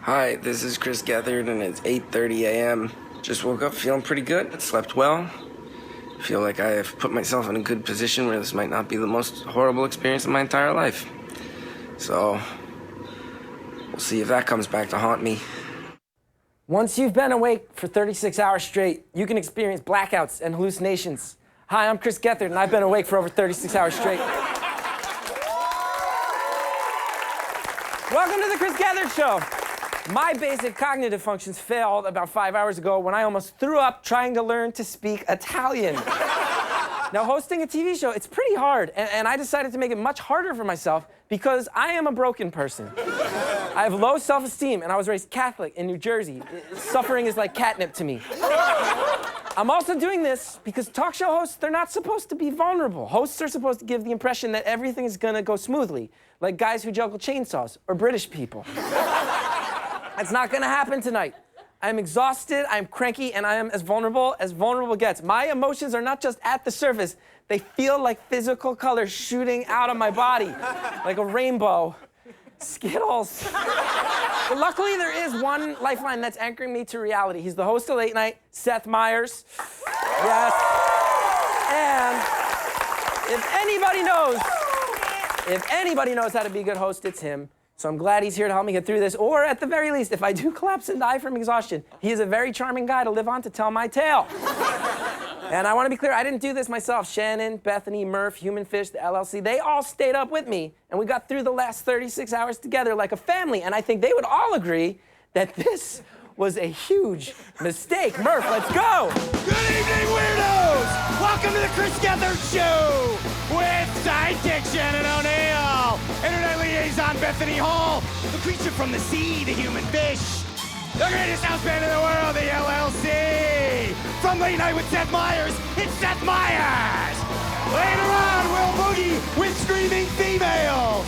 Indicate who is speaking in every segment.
Speaker 1: Hi, this is Chris Gethard, and it's 8:30 a.m. Just woke up feeling pretty good. Slept well. Feel like I have put myself in a good position where this might not be the most horrible experience of my entire life. So, we'll see if that comes back to haunt me.
Speaker 2: Once you've been awake for 36 hours straight, you can experience blackouts and hallucinations. Hi, I'm Chris Gethard, and I've been awake for over 36 hours straight. Welcome to the Chris Gethard Show. My basic cognitive functions failed about 5 hours ago when I almost threw up trying to learn to speak Italian. Now, hosting a TV show, it's pretty hard, and I decided to make it much harder for myself because I am a broken person. I have low self-esteem, and I was raised Catholic in New Jersey. Suffering is like catnip to me. I'm also doing this because talk show hosts, they're not supposed to be vulnerable. Hosts are supposed to give the impression that everything is gonna go smoothly, like guys who juggle chainsaws or British people. That's not gonna happen tonight. I'm exhausted, I'm cranky, and I am as vulnerable gets. My emotions are not just at the surface, they feel like physical colors shooting out of my body, like a rainbow. Skittles. But luckily, there is one lifeline that's anchoring me to reality. He's the host of Late Night, Seth Meyers. Yes. And if anybody knows how to be a good host, it's him. So I'm glad he's here to help me get through this. Or at the very least, if I do collapse and die from exhaustion, he is a very charming guy to live on to tell my tale. And I want to be clear, I didn't do this myself. Shannon, Bethany, Murph, Human Fish, the LLC, they all stayed up with me, and we got through the last 36 hours together like a family, and I think they would all agree that this was a huge mistake. Murph, let's go!
Speaker 3: Good evening, weirdos! Welcome to the Chris Gethard Show with sidekick Shannon O'Neill, internet liaison Bethany Hall, the creature from the sea, the Human Fish, the greatest house band in the world, the LLC. From Late Night with Seth Meyers, it's Seth Meyers. Later on, we'll boogie with screaming females.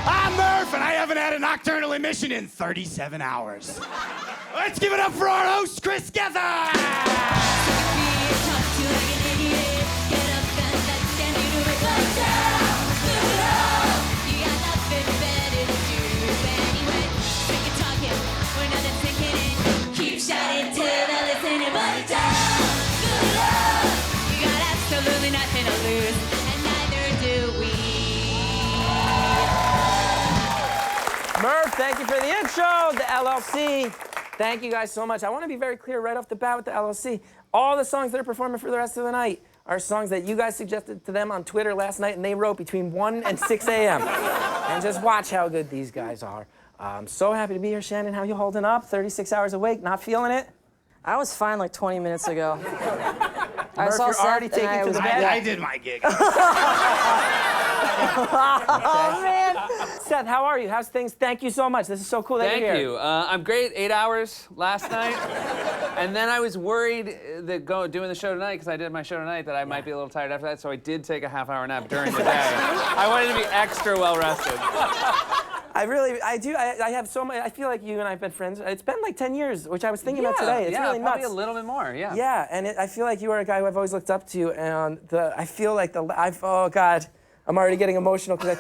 Speaker 3: I'm Murph, and I haven't had a nocturnal emission in 37 hours. Let's give it up for our host, Chris Gethard.
Speaker 4: Nothing to lose, and neither do we.
Speaker 2: Murph, thank you for the intro, the LLC. Thank you guys so much. I want to be very clear right off the bat with the LLC. All the songs they're performing for the rest of the night are songs that you guys suggested to them on Twitter last night, and they wrote between 1 and 6 a.m. And just watch how good these guys are. I'm so happy to be here, Shannon. How you holding up? 36 hours awake, not feeling it?
Speaker 5: I was fine like 20 minutes ago. I
Speaker 2: Murph,
Speaker 5: saw
Speaker 2: you're
Speaker 5: Seth
Speaker 2: already
Speaker 5: and
Speaker 2: taking
Speaker 5: I
Speaker 2: to
Speaker 5: was
Speaker 2: the bed.
Speaker 3: I did my gig.
Speaker 5: Oh, man.
Speaker 2: Seth, how are you? How's things? Thank you so much. This is so cool that you're here.
Speaker 6: Thank you. I'm great. 8 hours last night. And then I was worried that doing the show tonight, because I did my show tonight, that I might be a little tired after that, so I did take a half-hour nap during the day. I wanted to be extra well-rested.
Speaker 2: I have so much. I feel like you and I have been friends. It's been like 10 years, which I was thinking about today. It's really
Speaker 6: probably
Speaker 2: nuts.
Speaker 6: a little bit more, yeah.
Speaker 2: Yeah, and I feel like you are a guy who I've always looked up to, and I feel like oh God, I'm already getting emotional because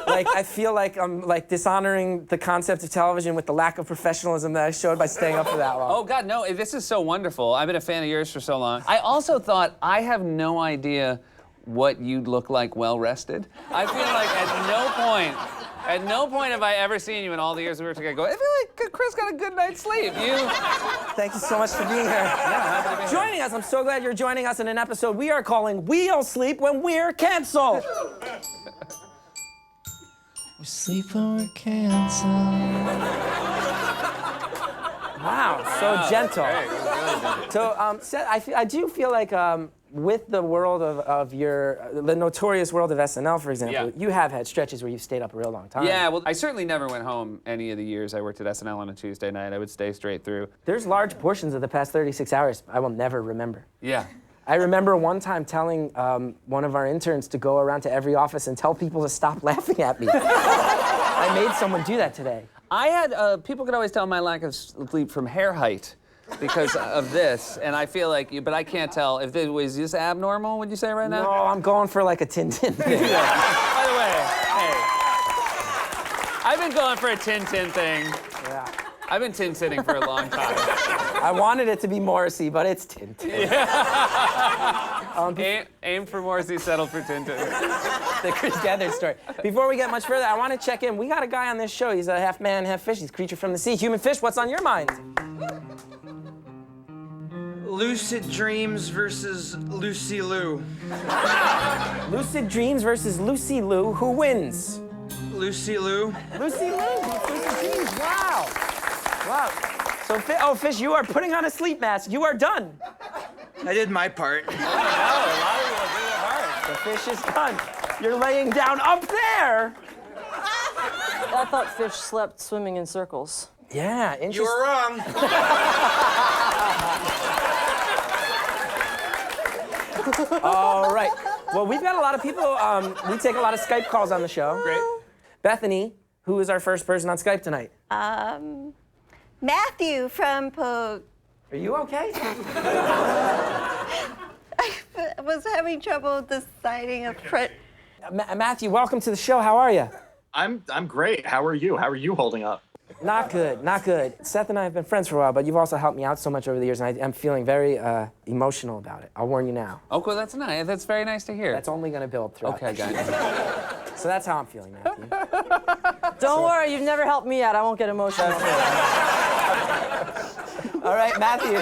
Speaker 2: I feel like I'm like dishonoring the concept of television with the lack of professionalism that I showed by staying up for that long.
Speaker 6: Oh God, no, this is so wonderful. I've been a fan of yours for so long. I also thought, I have no idea what you'd look like well-rested. I feel like at no point have I ever seen you in all the years we were together go, I feel like Chris got a good night's sleep.
Speaker 2: Thank you so much for being here.
Speaker 6: Yeah, happy to be here.
Speaker 2: Joining us, I'm so glad you're joining us in an episode we are calling We'll Sleep When We're Canceled.
Speaker 7: We sleep when we're canceled.
Speaker 2: Wow, so gentle.
Speaker 6: Great, really gentle.
Speaker 2: So, Seth, I do feel like with the world of the notorious world of SNL, for example, you have had stretches where you've stayed up a real long time.
Speaker 6: Yeah, well, I certainly never went home any of the years I worked at SNL on a Tuesday night. I would stay straight through.
Speaker 2: There's large portions of the past 36 hours I will never remember.
Speaker 6: Yeah.
Speaker 2: I remember one time telling one of our interns to go around to every office and tell people to stop laughing at me. I made someone do that today.
Speaker 6: I had, people could always tell my lack of sleep from hair height because of this, and I feel like, but I can't tell. If this, was this abnormal, would you say right now?
Speaker 2: No, I'm going for like a Tintin thing.
Speaker 6: By the way, hey, I've been going for a Tintin thing.
Speaker 2: Yeah.
Speaker 6: I've been tin-sitting for a long time.
Speaker 2: I wanted it to be Morrissey, but it's Tintin.
Speaker 6: Aim for Morrissey, settle for Tintin.
Speaker 2: The Chris Gethard story. Before we get much further, I want to check in. We got a guy on this show. He's a half man, half fish. He's a creature from the sea. Human fish, what's on your mind?
Speaker 8: Lucid Dreams versus Lucy Liu.
Speaker 2: Lucid Dreams versus Lucy Liu. Who wins?
Speaker 8: Lucy Liu.
Speaker 2: Lucy Liu beats Lucid Dreams. Wow. Wow. So, Fish, you are putting on a sleep mask. You are done.
Speaker 8: I did my part.
Speaker 2: The fish is done. You're laying down up there.
Speaker 5: I thought fish slept swimming in circles.
Speaker 2: Yeah, interesting.
Speaker 8: You were wrong.
Speaker 2: All right. Well, we've got a lot of people. We take a lot of Skype calls on the show.
Speaker 6: Great.
Speaker 2: Bethany, who is our first person on Skype tonight?
Speaker 9: Matthew from
Speaker 2: Are you okay?
Speaker 9: I was having trouble deciding a
Speaker 2: Matthew, welcome to the show. How are you?
Speaker 10: I'm great. How are you? How are you holding up?
Speaker 2: Not good, not good. Seth and I have been friends for a while, but you've also helped me out so much over the years, and I'm feeling very emotional about it. I'll warn you now.
Speaker 6: Oh, cool. That's nice. That's very nice to hear.
Speaker 2: That's only going to build throughout.
Speaker 6: Okay, guys.
Speaker 2: So that's how I'm feeling, Matthew.
Speaker 5: Don't worry, you've never helped me out. I won't get emotional.
Speaker 2: All right, Matthew,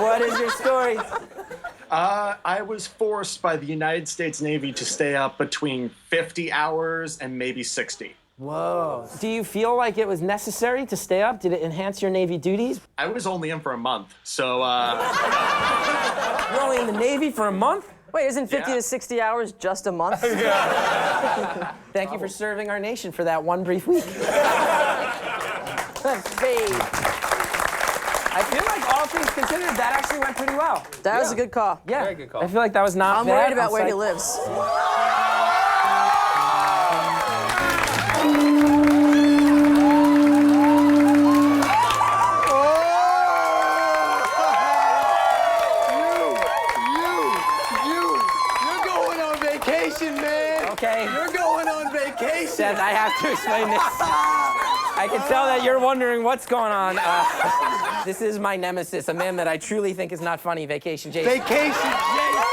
Speaker 2: what is your story?
Speaker 10: I was forced by the United States Navy to stay up between 50 hours and maybe 60.
Speaker 2: Whoa. Do you feel like it was necessary to stay up? Did it enhance your Navy duties?
Speaker 10: I was only in for a month, so
Speaker 2: You're only in the Navy for a month?
Speaker 5: Wait, isn't 50 to 60 hours just a month?
Speaker 2: Thank you for serving our nation for that one brief week.
Speaker 5: Babe.
Speaker 2: I feel like all things considered, that actually went pretty well.
Speaker 5: That was a good call.
Speaker 2: Yeah.
Speaker 6: Very good call.
Speaker 2: I feel like that was not
Speaker 5: I'm
Speaker 2: bad.
Speaker 5: worried about where he lives.
Speaker 3: You're going on vacation, man.
Speaker 2: Okay.
Speaker 3: You're going on vacation.
Speaker 2: Seth, I have to explain this. I can tell that you're wondering what's going on. This is my nemesis, a man that I truly think is not funny, Vacation Jason.
Speaker 3: Vacation, Jason.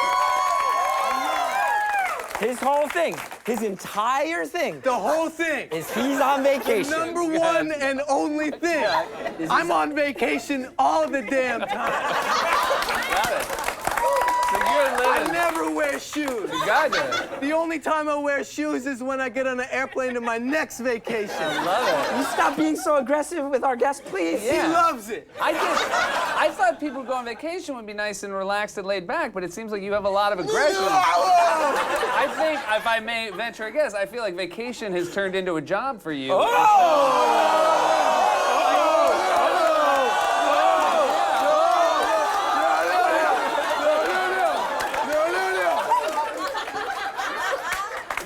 Speaker 2: His whole thing, his entire thing,
Speaker 3: The whole thing.
Speaker 2: is he's on vacation.
Speaker 3: Number one and only thing. I'm on vacation all the damn time.
Speaker 6: So you're
Speaker 3: I
Speaker 6: living.
Speaker 3: never wear shoes.
Speaker 6: You got it.
Speaker 3: The only time I wear shoes is when I get on an airplane to my next vacation.
Speaker 6: Love it.
Speaker 2: Can you stop being so aggressive with our guests, please?
Speaker 3: He loves it.
Speaker 6: I thought people who go on vacation would be nice and relaxed and laid back, but it seems like you have a lot of aggression. I think, if I may venture a guess, I feel like vacation has turned into a job for you.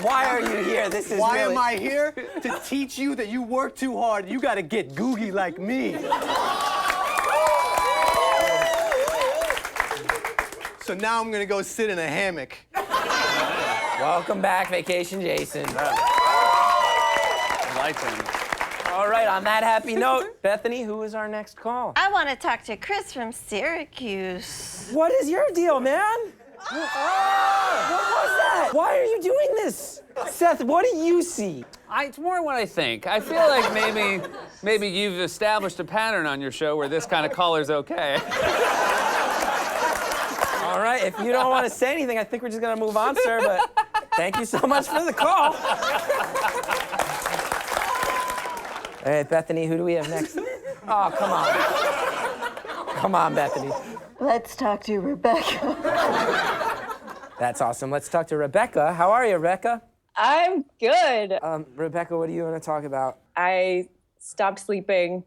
Speaker 2: Why are you here? This is
Speaker 3: Why
Speaker 2: really...
Speaker 3: am I here? To teach you that you work too hard. You gotta get googie like me. So now I'm gonna go sit in a hammock.
Speaker 2: Welcome back, Vacation Jason.
Speaker 6: I like him.
Speaker 2: All right, on that happy note, Bethany, who is our next call?
Speaker 9: I want to talk to Chris from Syracuse.
Speaker 2: What is your deal, man? What was that? Why are you doing this? Seth, what do you see?
Speaker 6: It's more what I think. I feel like maybe you've established a pattern on your show where this kind of caller's okay.
Speaker 2: All right, if you don't want to say anything, I think we're just going to move on, sir, but thank you so much for the call. All right, Bethany, who do we have next? Oh, come on. Come on, Bethany.
Speaker 9: Let's talk to Rebecca.
Speaker 2: That's awesome. Let's talk to Rebecca. How are you, Rebecca?
Speaker 11: I'm good.
Speaker 2: Rebecca, what do you want to talk about?
Speaker 11: I stopped sleeping.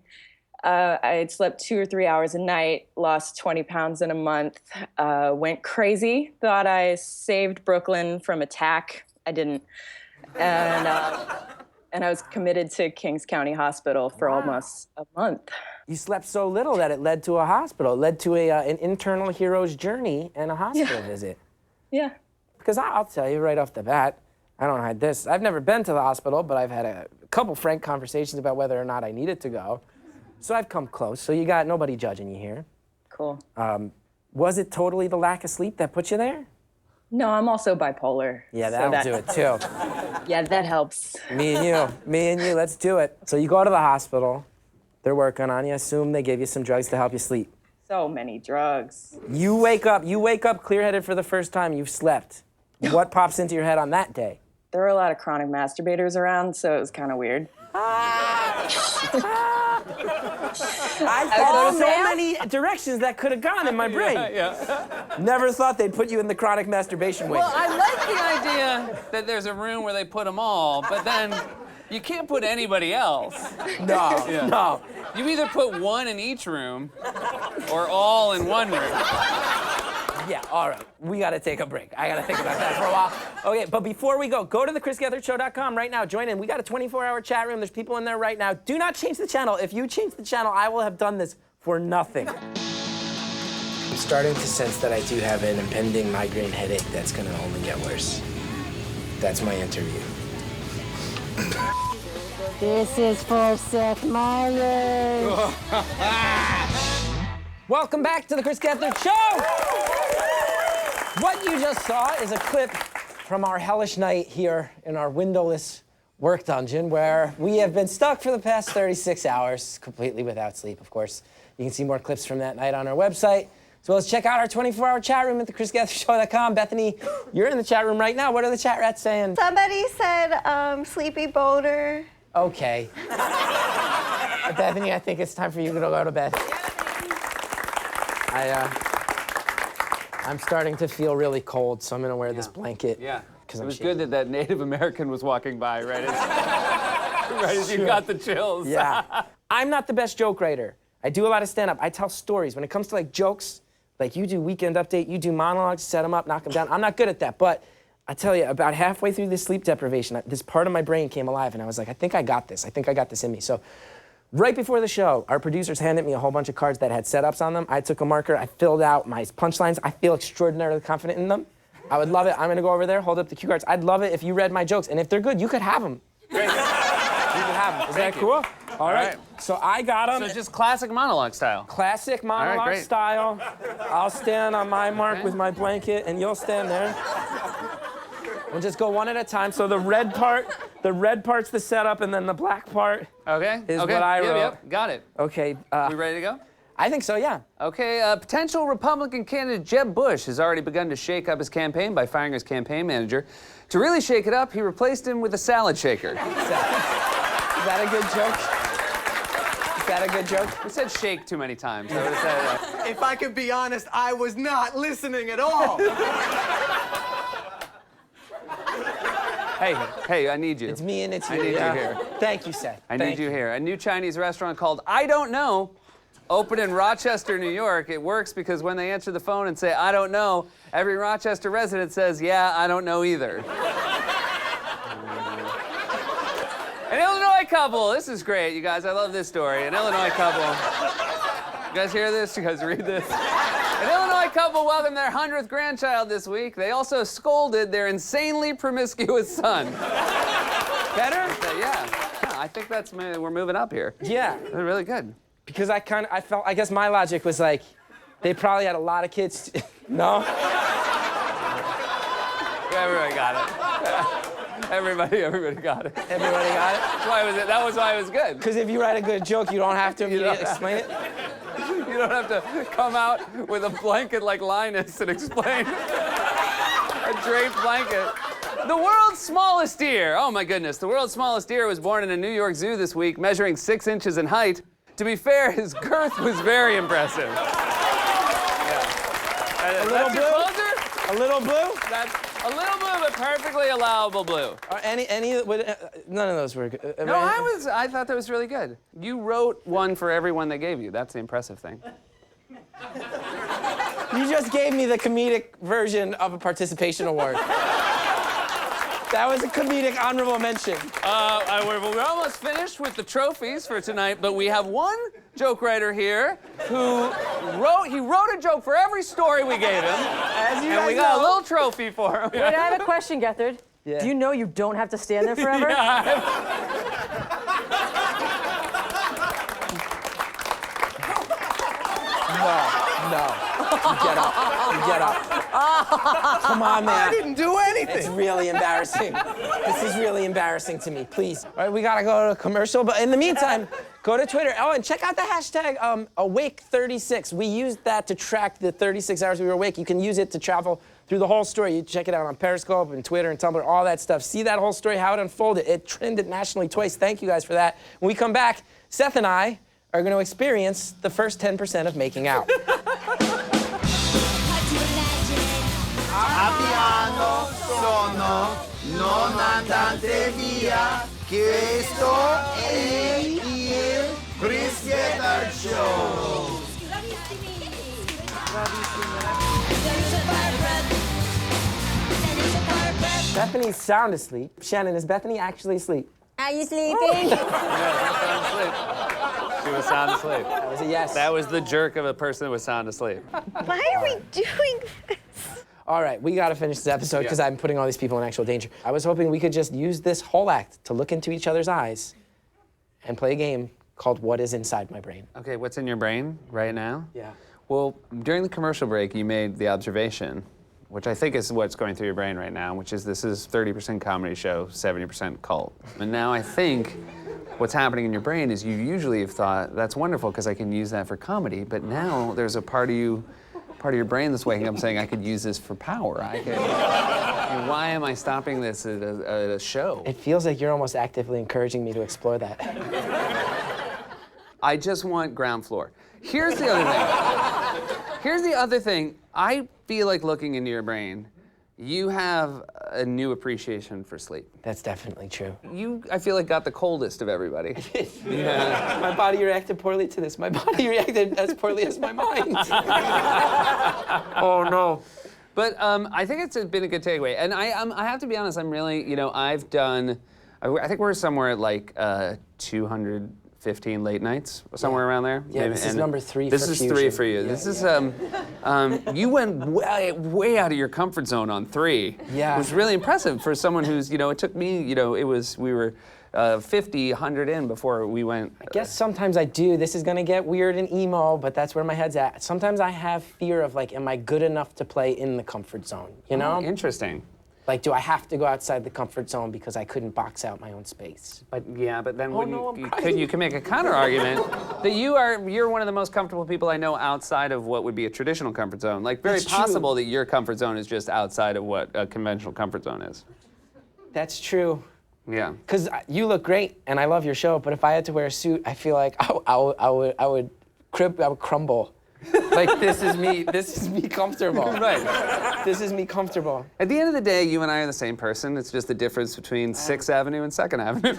Speaker 11: I had slept 2 or 3 hours a night, lost 20 pounds in a month, went crazy, thought I saved Brooklyn from attack. I didn't. And I was committed to Kings County Hospital for almost a month.
Speaker 2: You slept so little that it led to a hospital. It led to an internal hero's journey and a hospital visit.
Speaker 11: Yeah.
Speaker 2: Because I'll tell you right off the bat, I don't hide this. I've never been to the hospital, but I've had a couple frank conversations about whether or not I needed to go. So I've come close. So you got nobody judging you here.
Speaker 11: Cool.
Speaker 2: Was it totally the lack of sleep that put you there?
Speaker 11: No, I'm also bipolar.
Speaker 2: Yeah,
Speaker 11: so
Speaker 2: that'll do it too.
Speaker 11: Yeah, that helps.
Speaker 2: Me and you, let's do it. So you go to the hospital. They're working on you. I assume they gave you some drugs to help you sleep.
Speaker 11: So many drugs.
Speaker 2: You wake up clear-headed for the first time. You've slept. What pops into your head on that day?
Speaker 11: There were a lot of chronic masturbators around, so it was kind of weird.
Speaker 2: I thought so many directions that could have gone in my brain. Never thought they'd put you in the chronic masturbation wing.
Speaker 6: Well, I like the idea that there's a room where they put them all, but then you can't put anybody else.
Speaker 2: No.
Speaker 6: You either put one in each room or all in one room.
Speaker 2: Yeah, all right. We got to take a break. I got to think about that for a while. Okay, but before we go to thechrisgethardshow.com right now. Join in. We got a 24-hour chat room. There's people in there right now. Do not change the channel. If you change the channel, I will have done this for nothing. I'm starting to sense that I do have an impending migraine headache that's going to only get worse. That's my interview.
Speaker 9: This is for Seth Meyers.
Speaker 2: Welcome back to the Chris Gethard Show! What you just saw is a clip from our hellish night here in our windowless work dungeon where we have been stuck for the past 36 hours, completely without sleep, of course. You can see more clips from that night on our website, as well as check out our 24-hour chat room at thechrisgetharshow.com. Bethany, you're in the chat room right now. What are the chat rats saying?
Speaker 9: Somebody said sleepy boner.
Speaker 2: Okay. Bethany, I think it's time for you to go to bed. I'm starting to feel really cold, so I'm gonna wear this blanket.
Speaker 6: Yeah.
Speaker 2: It
Speaker 6: was good that Native American was walking by right as you got the chills.
Speaker 2: Yeah. I'm not the best joke writer. I do a lot of stand-up. I tell stories. When it comes to like jokes, like you do Weekend Update, you do monologues, set them up, knock them down. I'm not good at that, but I tell you, about halfway through this sleep deprivation, this part of my brain came alive, and I was like, I think I got this. I think I got this in me. So right before the show, our producers handed me a whole bunch of cards that had setups on them. I took a marker, I filled out my punchlines. I feel extraordinarily confident in them. I would love it. I'm gonna go over there, hold up the cue cards. I'd love it if you read my jokes, and if they're good, you could have them.
Speaker 6: Great.
Speaker 2: You could have them. Is that cool? All right. So I got them.
Speaker 6: So just classic monologue style.
Speaker 2: Classic monologue style. I'll stand on my mark with my blanket, and you'll stand there. We'll just go one at a time. So the red part's the setup, and then the black part is what I wrote.
Speaker 6: Yep. Got it.
Speaker 2: Okay.
Speaker 6: We ready to go?
Speaker 2: I think so, yeah.
Speaker 6: Okay, potential Republican candidate Jeb Bush has already begun to shake up his campaign by firing his campaign manager. To really shake it up, he replaced him with a salad shaker.
Speaker 2: Is that a good joke? Is that a good joke?
Speaker 6: We said shake too many times. I would have said,
Speaker 8: If I could be honest, I was not listening at all.
Speaker 6: Hey, I need you.
Speaker 2: It's me and it's you.
Speaker 6: I need you here.
Speaker 2: Thank you, Seth.
Speaker 6: I need you here. A new Chinese restaurant called I Don't Know opened in Rochester, New York. It works because when they answer the phone and say, I don't know, every Rochester resident says, yeah, I don't know either. An Illinois couple. This is great, you guys. I love this story. An Illinois couple. You guys hear this? You guys read this? An Illinois couple welcomed their 100th grandchild this week. They also scolded their insanely promiscuous son.
Speaker 2: Better?
Speaker 6: Yeah, I think we're moving up here.
Speaker 2: Yeah.
Speaker 6: They're really good.
Speaker 2: Because I guess my logic was like, they probably had a lot of kids. No?
Speaker 6: Everybody got it. Everybody got it.
Speaker 2: Everybody got it?
Speaker 6: That was why it was good.
Speaker 2: Because if you write a good joke, you don't have to immediately explain it?
Speaker 6: You don't have to come out with a blanket like Linus and explain a draped blanket. The world's smallest deer. Oh my goodness. The world's smallest deer was born in a New York zoo this week, measuring 6 inches in height. To be fair, his girth was very impressive. Yeah.
Speaker 2: A little blue? A little blue?
Speaker 6: That's a little blue, but perfectly allowable blue.
Speaker 2: None of those were good.
Speaker 6: No, I thought that was really good. You wrote one for everyone they gave you. That's the impressive thing.
Speaker 2: You just gave me the comedic version of a participation award. That was a comedic honorable mention.
Speaker 6: We're almost finished with the trophies for tonight, but we have one joke writer here who wrote a joke for every story we gave him. And we got a little trophy for him.
Speaker 5: Wait, I have a question, Gethard.
Speaker 2: Yeah.
Speaker 5: Do you know you don't have to stand there forever?
Speaker 2: You get up. You get up. Come on, man.
Speaker 8: I didn't do anything.
Speaker 2: It's really embarrassing. This is really embarrassing to me. Please. All right, we gotta go to a commercial, but in the meantime, go to Twitter. Oh, and check out the hashtag Awake36. We used that to track the 36 hours we were awake. You can use it to travel through the whole story. You check it out on Periscope and Twitter and Tumblr, all that stuff. See that whole story, how it unfolded. It trended nationally twice. Thank you guys for that. When we come back, Seth and I are going to experience the first 10% of making out.
Speaker 3: Abbiamo sono non andate via. Questo è il Chris Gethard Show.
Speaker 2: Bethany's sound asleep. Shannon, is Bethany actually asleep?
Speaker 9: Are you sleeping?
Speaker 6: She was sound asleep.
Speaker 2: That was a yes.
Speaker 6: That was the jerk of a person that was sound asleep.
Speaker 9: Why are we doing this?
Speaker 2: All right, we got to finish this episode because I'm putting all these people in actual danger. I was hoping we could just use this whole act to look into each other's eyes and play a game called What Is Inside My Brain.
Speaker 6: Okay, what's in your brain right now?
Speaker 2: Yeah.
Speaker 6: Well, during the commercial break, you made the observation, which I think is what's going through your brain right now, which is this is 30% comedy show, 70% cult. And now I think what's happening in your brain is you usually have thought, that's wonderful because I can use that for comedy, but now there's a part of your brain that's waking up saying, I could use this for power. I could, why am I stopping this at a show?
Speaker 2: It feels like you're almost actively encouraging me to explore that.
Speaker 6: I just want ground floor. Here's the other thing. Here's the other thing. I feel like looking into your brain, you have a new appreciation for sleep.
Speaker 2: That's definitely true.
Speaker 6: You, I feel like, got the coldest of everybody. Yeah.
Speaker 2: My body reacted poorly to this. My body reacted as poorly as my mind. Oh, no.
Speaker 6: But I think it's been a good takeaway. And I have to be honest, I'm really, I've done, I think we're somewhere at like 215 late nights, somewhere around there.
Speaker 2: Yeah, maybe. This is number 3
Speaker 6: this
Speaker 2: for
Speaker 6: is
Speaker 2: Fusion.
Speaker 6: 3 for you. Yeah. This is, you went way out of your comfort zone on 3.
Speaker 2: Yeah.
Speaker 6: It was really impressive for someone who's, it took me, we were 50, 100 in before we went.
Speaker 2: I guess sometimes I do. This is gonna get weird and emo, but that's where my head's at. Sometimes I have fear of like, am I good enough to play in the comfort zone, you know?
Speaker 6: Interesting.
Speaker 2: Like, do I have to go outside the comfort zone because I couldn't box out my own space?
Speaker 6: But yeah, but then
Speaker 2: no,
Speaker 6: you can make a counter argument that you're one of the most comfortable people I know outside of what would be a traditional comfort zone. Like, very
Speaker 2: That's
Speaker 6: possible
Speaker 2: true.
Speaker 6: that your comfort zone is just outside of what a conventional comfort zone is.
Speaker 2: That's true.
Speaker 6: Yeah.
Speaker 2: Because you look great, and I love your show, but if I had to wear a suit, I feel like I would crumble. Like, this is me comfortable.
Speaker 6: Right.
Speaker 2: This is me comfortable.
Speaker 6: At the end of the day, you and I are the same person. It's just the difference between 6th Avenue and 2nd Avenue.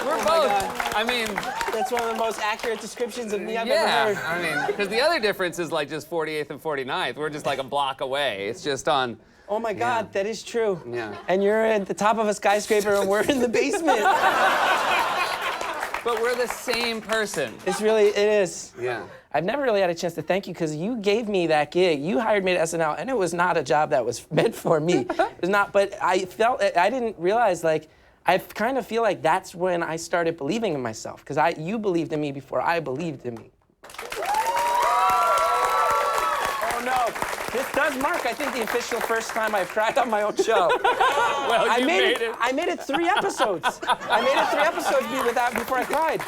Speaker 6: We're both. I mean,
Speaker 2: that's one of the most accurate descriptions of me I've
Speaker 6: yeah,
Speaker 2: ever heard.
Speaker 6: I mean, because the other difference is like just 48th and 49th. We're just like a block away. It's just on.
Speaker 2: Oh my God, that is true.
Speaker 6: Yeah.
Speaker 2: And you're at the top of a skyscraper and we're in the basement.
Speaker 6: But we're the same person.
Speaker 2: It is.
Speaker 6: Yeah.
Speaker 2: I've never really had a chance to thank you because you gave me that gig. You hired me to SNL, and it was not a job that was meant for me. It was not, but I didn't realize, like, I kind of feel like that's when I started believing in myself, because you believed in me before I believed in me. Oh no, this does mark, I think, the official first time I've cried on my own show.
Speaker 6: Well,
Speaker 2: I made it 3 episodes. I made it 3 episodes before I cried.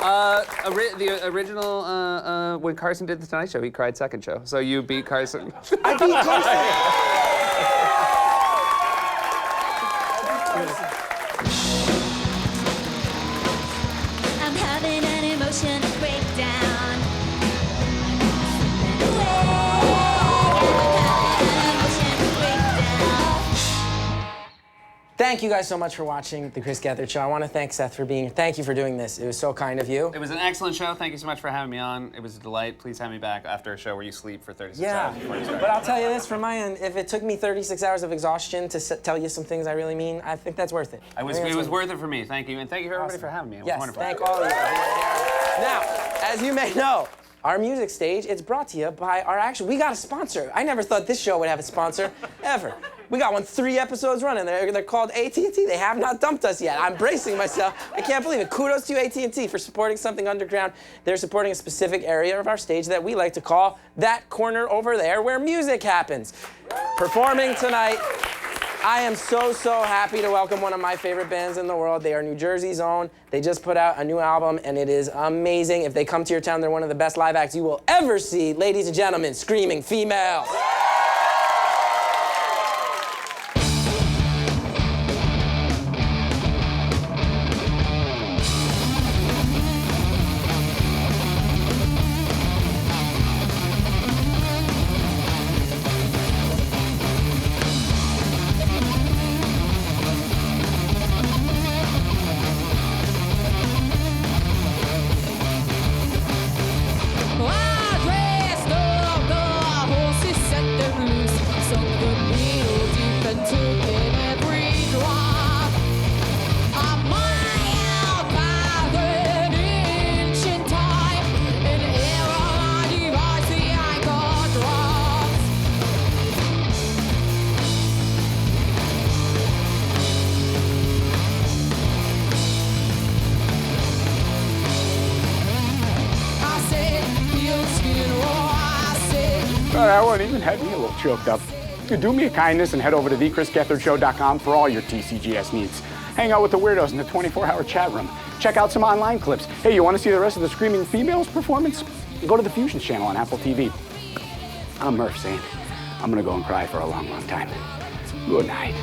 Speaker 6: The original, when Carson did the Tonight Show, he cried second show. So you beat Carson.
Speaker 2: I beat Carson.
Speaker 4: I'm having an emotional breakdown.
Speaker 2: Thank you guys so much for watching The Chris Gethard Show. I want to thank Seth for being here. Thank you for doing this. It was so kind of you.
Speaker 6: It was an excellent show. Thank you so much for having me on. It was a delight. Please have me back after a show where you sleep for 36 hours before you start.
Speaker 2: But I'll tell you this from my end. If it took me 36 hours of exhaustion to tell you some things I really mean, I think that's worth it.
Speaker 6: It was worth it for me. Thank you. And thank you everybody for having me. It was wonderful.
Speaker 2: Thank all of you. Now, as you may know, our music stage, it's brought to you by we got a sponsor. I never thought this show would have a sponsor, ever. We got 3 episodes running. They're called AT&T. They have not dumped us yet. I'm bracing myself. I can't believe it. Kudos to AT&T for supporting something underground. They're supporting a specific area of our stage that we like to call that corner over there where music happens. Performing tonight, I am so happy to welcome one of my favorite bands in the world. They are New Jersey's own. They just put out a new album, and it is amazing. If they come to your town, they're one of the best live acts you will ever see. Ladies and gentlemen, Screaming Females.
Speaker 12: That one even had me a little choked up. You could do me a kindness and head over to thechrisgethardshow.com for all your TCGS needs. Hang out with the weirdos in the 24-hour chat room. Check out some online clips. Hey, you want to see the rest of the Screaming Females performance? Go to the Fusions channel on Apple TV. I'm Murph Sane. I'm gonna go and cry for a long time. Good night.